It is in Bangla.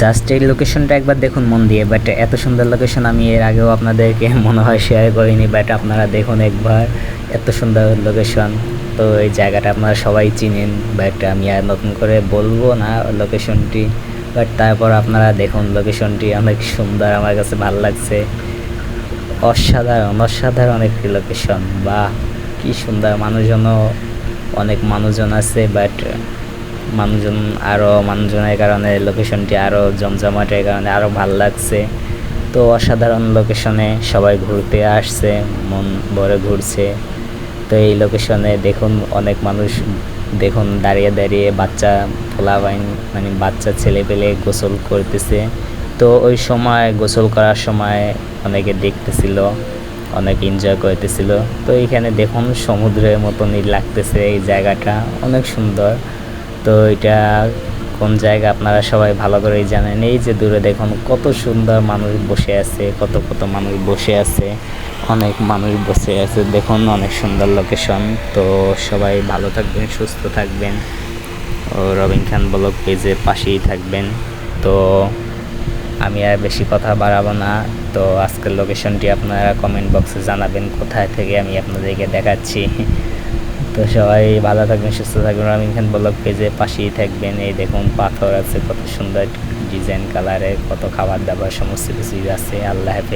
জাস্ট এই লোকেশনটা একবার দেখুন মন দিয়ে, বাট এত সুন্দর লোকেশন আমি এর আগেও আপনাদেরকে মনে হয় শেয়ার করিনি, বাট আপনারা দেখুন একবার, এত সুন্দর লোকেশন। তো এই জায়গাটা আপনারা সবাই চিনেন, বাট আমি আর নতুন করে বলবো না লোকেশনটি, বাট তারপর আপনারা দেখুন লোকেশনটি অনেক সুন্দর, আমার কাছে ভালো লাগছে। অসাধারণ অসাধারণ একটি লোকেশন, বা কি সুন্দর। মানুষজনও অনেক মানুষজন আছে, বাট মানুষজনের কারণে লোকেশনটি আরও জমজমাটের কারণে আরও ভাল লাগছে। তো অসাধারণ লোকেশনে সবাই ঘুরতে আসছে, মন ভরে ঘুরছে। তো এই লোকেশনে দেখুন অনেক মানুষ দেখুন দাঁড়িয়ে দাঁড়িয়ে বাচ্চা পোলাপাইন মানে বাচ্চা ছেলে পেলে গোসল করতেছে। তো ওই সময় গোসল করার সময় অনেকে দেখতেছিল, অনেক এনজয় করতেছিল। তো এইখানে দেখুন সমুদ্রের মতনই লাগতেছে, এই জায়গাটা অনেক সুন্দর। তো এটা কোন জায়গা আপনারা সবাই ভালো করেই জানেন। এই যে দূরে দেখুন কত সুন্দর মানুষ বসে আছে, কত কত মানুষ বসে আছে, অনেক মানুষ বসে আছে, দেখুন অনেক সুন্দর লোকেশন। তো সবাই ভালো থাকবেন, সুস্থ থাকবেন, ও রবিন খান ব্লগ পেজের পাশেই থাকবেন। তো আমি আর বেশি কথা বাড়াবো না। তো আজকের লোকেশনটি আপনারা কমেন্ট বক্সে জানাবেন কোথায় থেকে আমি আপনাদেরকে দেখাচ্ছি। তো সবাই ভালো থাকবেন, সুস্থ থাকবেন, রবিন খান ব্লগ পেজে পাশেই থাকবেন। এই দেখুন পাথর আছে, কত সুন্দর ডিজাইন কালারের, কত খাবার দাবার সমস্ত কিছুই আছে। আল্লাহ হাফেজ।